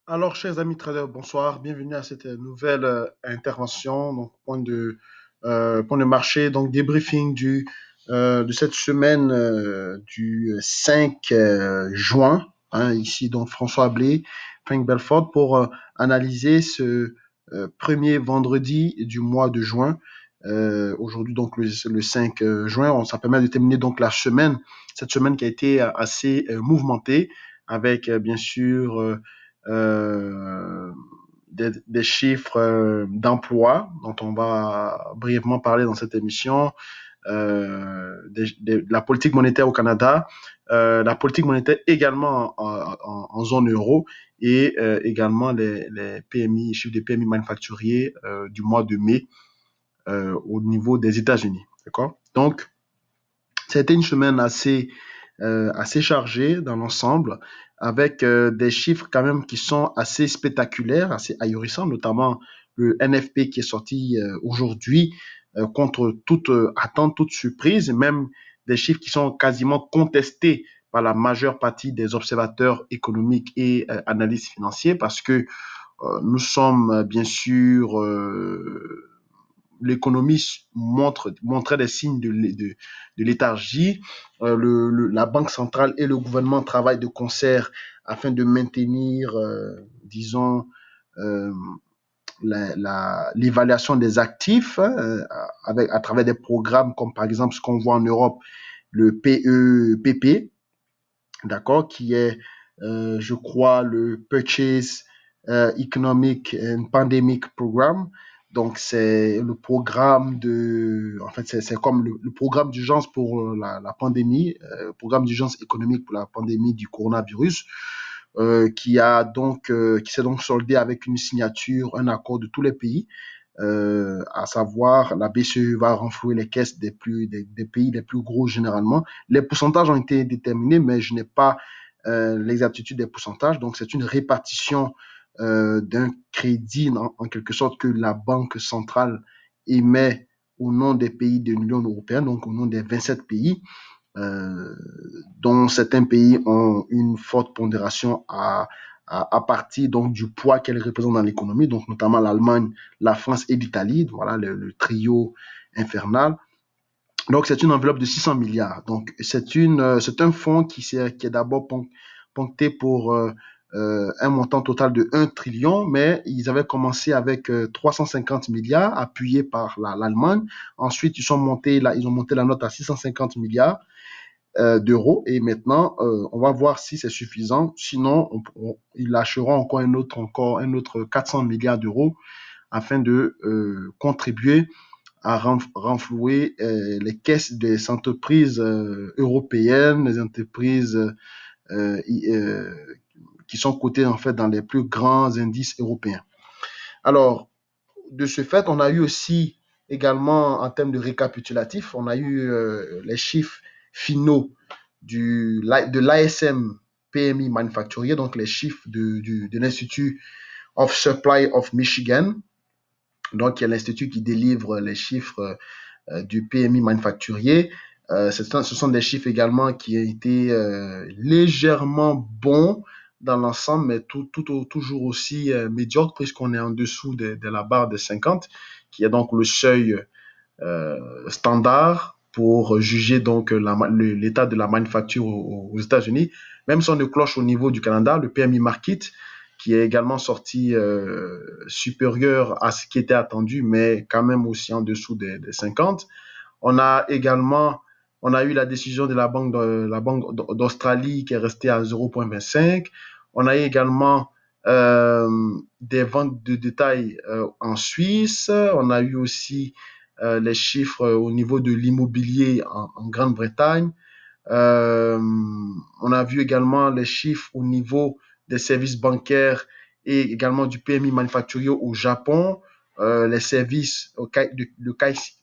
Alors, chers amis traders, bonsoir. Bienvenue à cette nouvelle intervention, donc point de marché, donc débriefing de cette semaine du 5 juin. Ici, donc François Ablé, Frank Belfort, pour analyser ce premier vendredi du mois de juin. Aujourd'hui, donc le 5 juin, ça permet de terminer donc la semaine, cette semaine qui a été assez mouvementée, avec bien sûr euh, des chiffres d'emploi dont on va brièvement parler dans cette émission, de la politique monétaire au Canada, la politique monétaire également en zone euro et également les PMI, chiffres des PMI manufacturiers du mois de mai au niveau des États-Unis. D'accord? Donc, c'était une semaine assez chargée dans l'ensemble, avec des chiffres quand même qui sont assez spectaculaires, assez ahurissants, notamment le NFP qui est sorti aujourd'hui contre toute attente, toute surprise, même des chiffres qui sont quasiment contestés par la majeure partie des observateurs économiques et analystes financiers, parce que nous sommes bien sûr l'économie montrait des signes de léthargie. La Banque centrale et le gouvernement travaillent de concert afin de maintenir, disons, euh, l'évaluation des actifs à travers des programmes comme par exemple ce qu'on voit en Europe, le PEPP, d'accord, qui est, je crois, le Purchase Economic and Pandemic Program. Donc, c'est le programme en fait, c'est comme le programme d'urgence pour la pandémie, programme d'urgence économique pour la pandémie du coronavirus, qui s'est donc soldé avec une signature, un accord de tous les pays, à savoir la BCE va renflouer les caisses des pays les plus gros généralement. Les pourcentages ont été déterminés, mais je n'ai pas l'exactitude des pourcentages. Donc, c'est une répartition d'un crédit, en quelque sorte, que la Banque centrale émet au nom des pays de l'Union européenne, donc au nom des 27 pays, euh, dont certains pays ont une forte pondération à partir donc du poids qu'elles représentent dans l'économie, donc notamment l'Allemagne, la France et l'Italie, voilà le trio infernal. Donc c'est une enveloppe de 600 milliards. Donc c'est un fonds qui est d'abord poncté pour un montant total de 1 trillion, mais ils avaient commencé avec 350 milliards appuyés par l'Allemagne. Ensuite, ils ont monté la note à 650 milliards d'euros. Et maintenant, on va voir si c'est suffisant. Sinon, ils lâcheront encore un autre 400 milliards d'euros afin de contribuer à renflouer les caisses des entreprises européennes, les entreprises euh, euh, qui sont cotées en fait dans les plus grands indices européens. Alors, de ce fait, on a eu aussi également en termes de récapitulatif, on a eu les chiffres finaux de l'ASM PMI manufacturier, donc les chiffres de l'Institut of Supply of Michigan, donc qui est l'institut qui délivre les chiffres du PMI manufacturier. Ce sont des chiffres également qui ont été légèrement bons dans l'ensemble, mais toujours aussi médiocre puisqu'on est en dessous de la barre de 50, qui est donc le seuil standard pour juger donc l'état de la manufacture aux États-Unis. Même si on ne cloche au niveau du Canada, le PMI Market, qui est également sorti supérieur à ce qui était attendu, mais quand même aussi en dessous des 50. On a également, on a eu la décision de la banque d'Australie qui est restée à 0,25. On a eu également des ventes de détail en Suisse. On a eu aussi les chiffres au niveau de l'immobilier en Grande-Bretagne. Euh, on a vu également les chiffres au niveau des services bancaires et également du PMI manufacturier au Japon, les services, le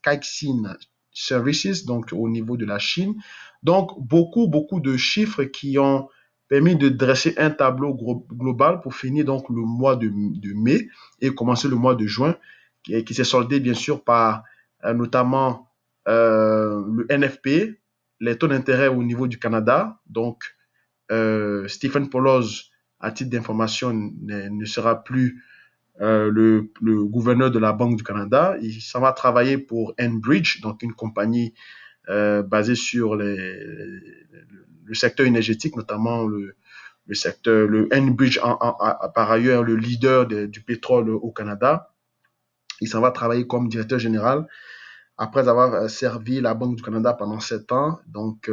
Caixin Services, donc au niveau de la Chine. Donc, beaucoup de chiffres qui ont permis de dresser un tableau global pour finir donc le mois de mai et commencer le mois de juin, qui s'est soldé bien sûr par notamment le NFP, les taux d'intérêt au niveau du Canada. Donc, Stephen Poloz à titre d'information, ne sera plus le gouverneur de la Banque du Canada. Il s'en va travailler pour Enbridge, donc une compagnie basée sur le secteur énergétique, notamment le secteur, le Enbridge, par ailleurs le leader du pétrole au Canada. Il s'en va travailler comme directeur général après avoir servi la Banque du Canada pendant 7 ans. Donc,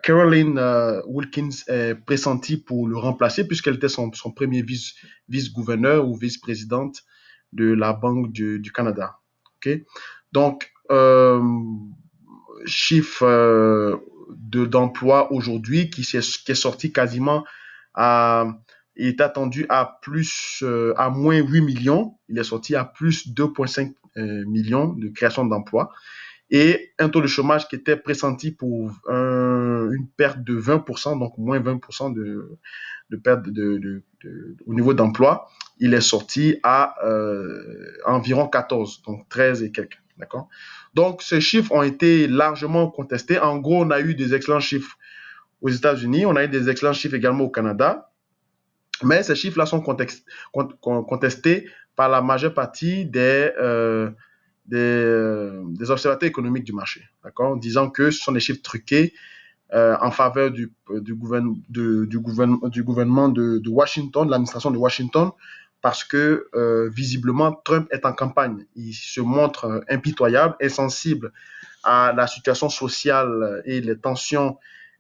Caroline Wilkins est pressentie pour le remplacer puisqu'elle était son premier vice-gouverneur ou vice-présidente de la Banque du Canada. Okay? Donc, chiffre d'emploi aujourd'hui qui est sorti quasiment à... Il est attendu à moins 8 millions. Il est sorti à plus 2,5 millions de création d'emplois et un taux de chômage qui était pressenti pour une perte de 20%, donc moins 20% de perte au niveau d'emploi. Il est sorti à environ 14, donc 13 et quelques. D'accord? Donc, ces chiffres ont été largement contestés. En gros, on a eu des excellents chiffres aux États-Unis, on a eu des excellents chiffres également au Canada, mais ces chiffres-là sont contestés par la majeure partie des observateurs économiques du marché, d'accord, disant que ce sont des chiffres truqués en faveur du gouvernement de Washington, de l'administration de Washington, parce que visiblement, Trump est en campagne. Il se montre impitoyable, insensible à la situation sociale et les tensions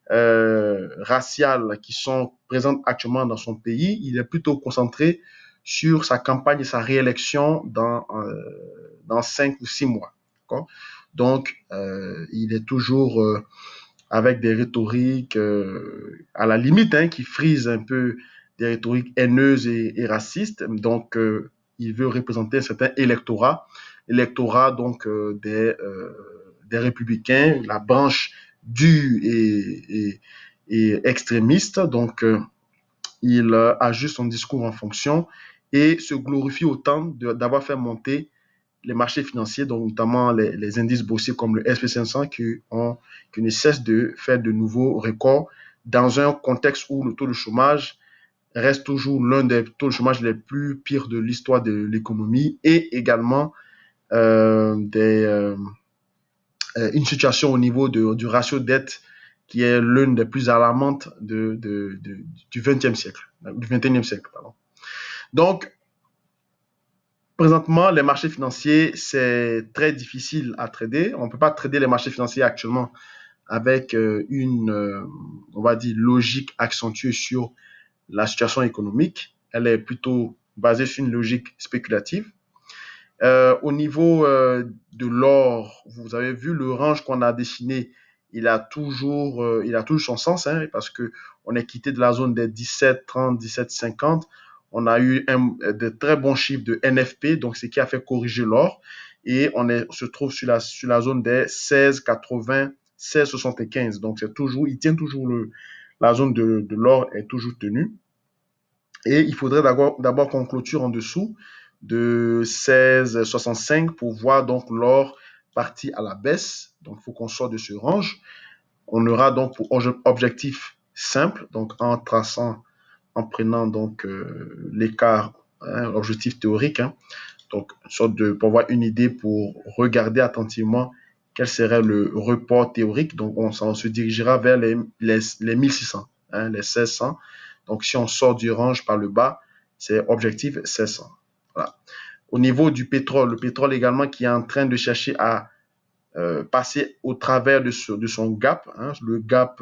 raciales qui sont présentes actuellement dans son pays. Il est plutôt concentré sur sa campagne et sa réélection dans 5 ou 6 mois. Donc, il est toujours avec des rhétoriques à la limite, qui frisent un peu des rhétoriques haineuses et racistes. Donc, il veut représenter un certain électorat donc des républicains, la branche dure et extrémiste. Donc, il ajuste son discours en fonction et se glorifie autant d'avoir fait monter les marchés financiers, donc notamment les indices boursiers comme le SP500 qui ne cessent de faire de nouveaux records dans un contexte où le taux de chômage reste toujours l'un des taux de chômage les plus pires de l'histoire de l'économie et également une situation au niveau du ratio dette qui est l'une des plus alarmantes du 20e siècle, du 21e siècle. Pardon. Donc, présentement, les marchés financiers, c'est très difficile à trader. On ne peut pas trader les marchés financiers actuellement avec on va dire, logique accentuée sur la situation économique. Elle est plutôt basée sur une logique spéculative. Au niveau de l'or, vous avez vu le range qu'on a dessiné, il a toujours son sens, parce qu'on est quitté de la zone des 17,30, 17,50. On a eu de très bons chiffres de NFP, donc ce qui a fait corriger l'or. Et se trouve sur la zone des 16,80, 16,75. Donc il tient toujours la zone de l'or est toujours tenue. Et il faudrait d'abord qu'on clôture en dessous de 16,65 pour voir donc l'or parti à la baisse. Donc, il faut qu'on sorte de ce range. On aura donc pour objectif simple, donc en prenant donc l'écart, objectif théorique, donc une sorte pour avoir une idée, pour regarder attentivement quel serait le report théorique. Donc, on se dirigera vers les 1600, les 1600. Donc, si on sort du range par le bas, c'est objectif 1600. Voilà. Au niveau du pétrole, le pétrole également qui est en train de chercher à passer au travers de son gap, le gap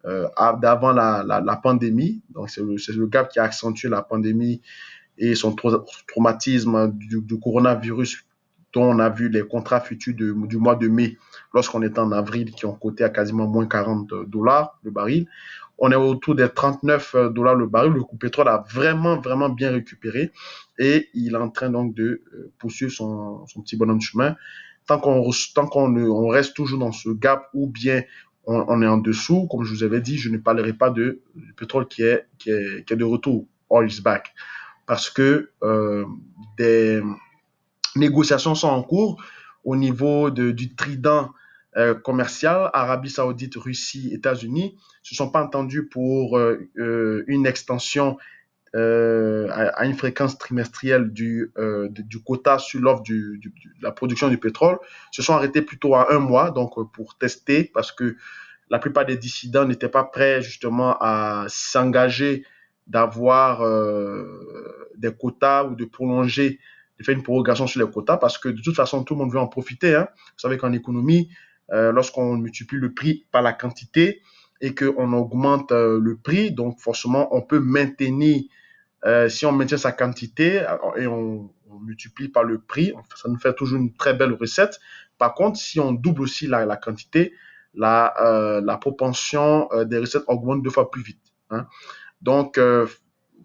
d'avant la pandémie. Donc, c'est le gap qui a accentué la pandémie et son traumatisme du coronavirus, dont on a vu les contrats futurs du mois de mai, lorsqu'on était en avril, qui ont coté à quasiment moins $40 le baril. On est autour des $39 le baril. Le pétrole a vraiment, vraiment bien récupéré et il est en train donc de poursuivre son petit bonhomme de chemin. Tant qu'on reste toujours dans ce gap ou bien on est en dessous, comme je vous avais dit, je ne parlerai pas du pétrole qui est de retour. Oil is back. Parce que des négociations sont en cours au niveau du trident commerciales, Arabie Saoudite, Russie, États-Unis, se sont pas entendus pour une extension à une fréquence trimestrielle du quota sur l'offre de la production du pétrole, se sont arrêtés plutôt à un mois, donc pour tester, parce que la plupart des dissidents n'étaient pas prêts justement à s'engager d'avoir des quotas ou de prolonger, de faire une prorogation sur les quotas, parce que de toute façon, tout le monde veut en profiter. Hein. Vous savez qu'en économie, lorsqu'on multiplie le prix par la quantité et qu'on augmente le prix, donc forcément, on peut maintenir, si on maintient sa quantité et on multiplie par le prix, ça nous fait toujours une très belle recette. Par contre, si on double aussi la quantité, la propension des recettes augmente 2 fois plus vite. Hein. Donc,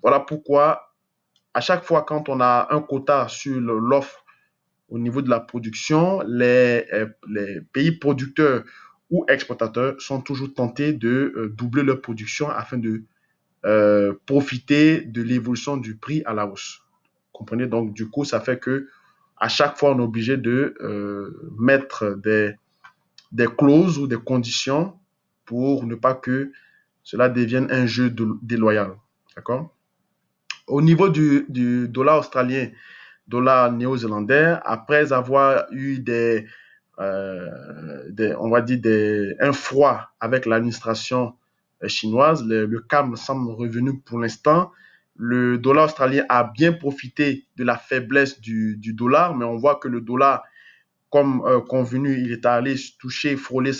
voilà pourquoi à chaque fois quand on a un quota sur l'offre au niveau de la production, les pays producteurs ou exportateurs sont toujours tentés de doubler leur production afin de profiter de l'évolution du prix à la hausse. Vous comprenez? Donc, du coup, ça fait que à chaque fois, on est obligé de mettre des clauses ou des conditions pour ne pas que cela devienne un jeu déloyal. D'accord? Au niveau du dollar australien, dollar néo-zélandais, après avoir eu on va dire un froid avec l'administration chinoise, le calme semble revenu pour l'instant. Le dollar australien a bien profité de la faiblesse du dollar, mais on voit que le dollar, comme convenu, il est allé toucher, frôler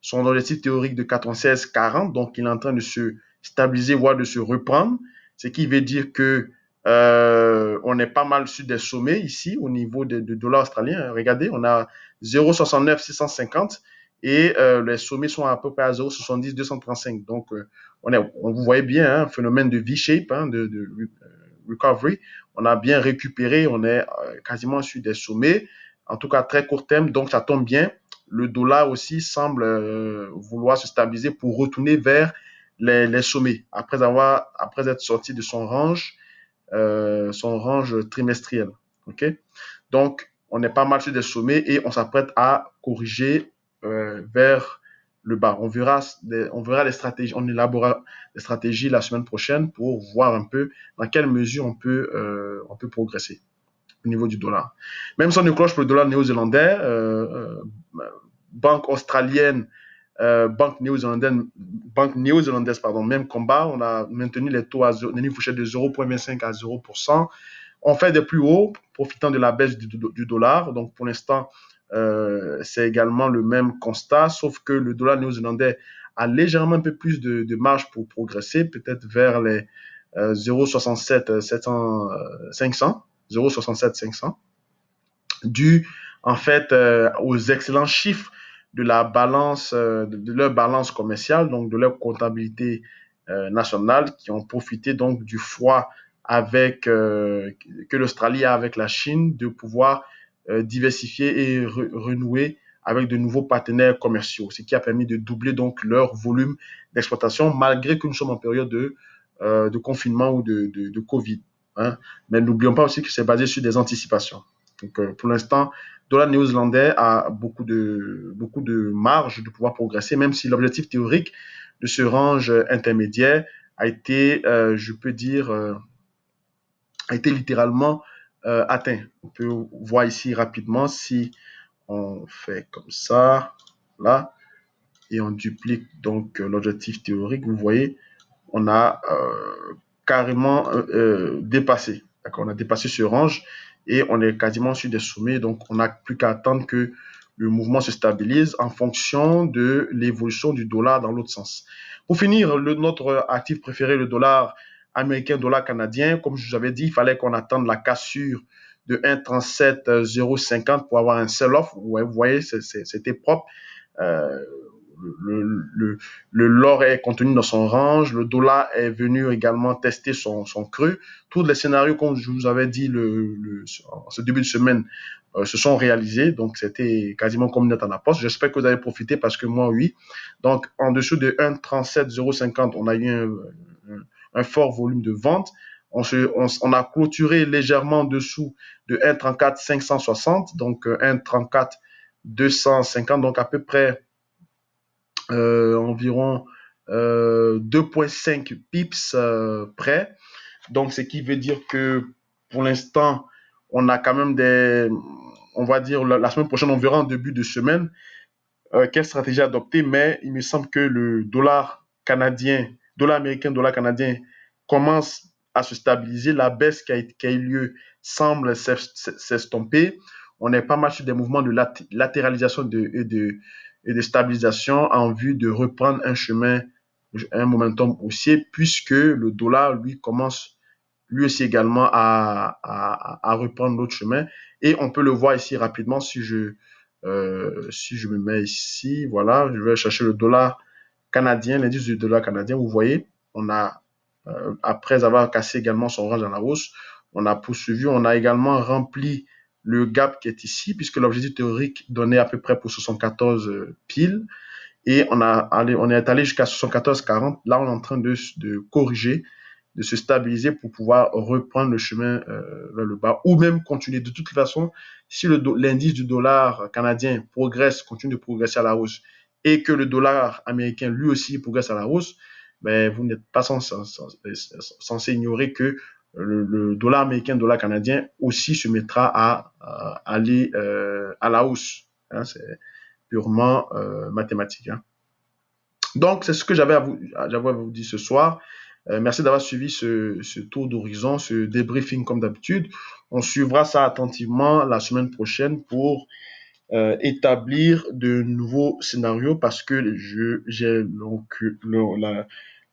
son objectif théorique de 96,40, donc il est en train de se stabiliser, voire de se reprendre, ce qui veut dire que on est pas mal sur des sommets ici au niveau de dollar australien. Regardez, on a 0,69 650 et les sommets sont à peu près à 0,70 235. Donc, vous voyez bien, hein, un phénomène de V-shape, hein, de recovery. On a bien récupéré, on est quasiment sur des sommets, en tout cas très court terme, donc ça tombe bien. Le dollar aussi semble vouloir se stabiliser pour retourner vers les sommets après être sorti de son range trimestriel. Okay? Donc, on est pas mal sur des sommets et on s'apprête à corriger vers le bas. On verra les stratégies, on élaborera les stratégies la semaine prochaine pour voir un peu dans quelle mesure on peut progresser au niveau du dollar. Même si on ne cloche pour le dollar néo-zélandais, banque australienne, banque néo-zélandaise, pardon, même combat, on a maintenu les taux à une fourchette de 0,25 à 0%. On fait des plus hauts, profitant de la baisse du dollar. Donc, pour l'instant, c'est également le même constat, sauf que le dollar néo-zélandais a légèrement un peu plus de marge pour progresser, peut-être vers les 0,67 500, 0,67 500, dû en fait aux excellents chiffres de la balance, de leur balance commerciale, donc de leur comptabilité nationale, qui ont profité donc du froid que l'Australie a avec la Chine, de pouvoir diversifier et renouer avec de nouveaux partenaires commerciaux, ce qui a permis de doubler donc leur volume d'exploitation, malgré que nous sommes en période de confinement ou de Covid. Hein. Mais n'oublions pas aussi que c'est basé sur des anticipations. Donc, pour l'instant, le dollar néo-zélandais a beaucoup de marge de pouvoir progresser, même si l'objectif théorique de ce range intermédiaire a été, je peux dire, a été littéralement atteint. On peut voir ici rapidement si on fait comme ça, là, et on duplique donc l'objectif théorique. Vous voyez, on a carrément dépassé. D'accord, on a dépassé ce range et on est quasiment sur des sommets. Donc, on n'a plus qu'à attendre que le mouvement se stabilise en fonction de l'évolution du dollar dans l'autre sens. Pour finir, notre actif préféré, le dollar américain, dollar canadien, comme je vous avais dit, il fallait qu'on attende la cassure de 1,37,050 pour avoir un sell-off. Ouais, vous voyez, c'était propre. Euh, l'or est contenu dans son range, le dollar est venu également tester son creux. Tous les scénarios, comme je vous avais dit en ce début de semaine, se sont réalisés. Donc, c'était quasiment comme une note à la poste. J'espère que vous avez profité parce que moi, oui. Donc, en dessous de 1,37,050, on a eu un fort volume de vente. On a clôturé légèrement en dessous de 1,34,560, donc 1,34 250, donc à peu près environ 2,5 pips près. Donc, ce qui veut dire que pour l'instant, on a quand même on va dire, la semaine prochaine, on verra en début de semaine quelle stratégie adopter, mais il me semble que le dollar canadien, dollar américain, dollar canadien commence à se stabiliser. La baisse qui a eu lieu semble s'estomper. On est pas mal sur des mouvements de latéralisation et de stabilisation en vue de reprendre un chemin, un momentum haussier, puisque le dollar, lui, commence lui aussi également à reprendre l'autre chemin. Et on peut le voir ici rapidement si je me mets ici, voilà, je vais chercher le dollar canadien, l'indice du dollar canadien. Vous voyez, on a, après avoir cassé également son range dans la hausse, on a poursuivi, on a également rempli le gap qui est ici, puisque l'objectif théorique donnait à peu près pour 74 piles. Et on est allé jusqu'à 74,40. Là, on est en train de corriger, de se stabiliser pour pouvoir reprendre le chemin vers le bas ou même continuer. De toute façon, si l'indice du dollar canadien progresse, continue de progresser à la hausse et que le dollar américain lui aussi progresse à la hausse, ben, vous n'êtes pas censé ignorer que le dollar américain, le dollar canadien aussi se mettra à aller à la hausse. Hein, c'est purement mathématique. Hein. Donc, c'est ce que j'avais à vous dire ce soir. Merci d'avoir suivi ce tour d'horizon, ce débriefing comme d'habitude. On suivra ça attentivement la semaine prochaine pour établir de nouveaux scénarios parce que j'ai donc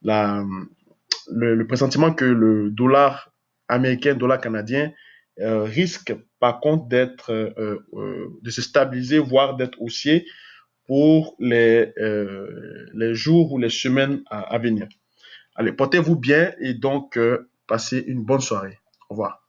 la, le pressentiment que le dollar américain, dollar canadien risque par contre de se stabiliser, voire d'être haussier pour les jours ou les semaines à venir. Allez, portez-vous bien et donc passez une bonne soirée. Au revoir.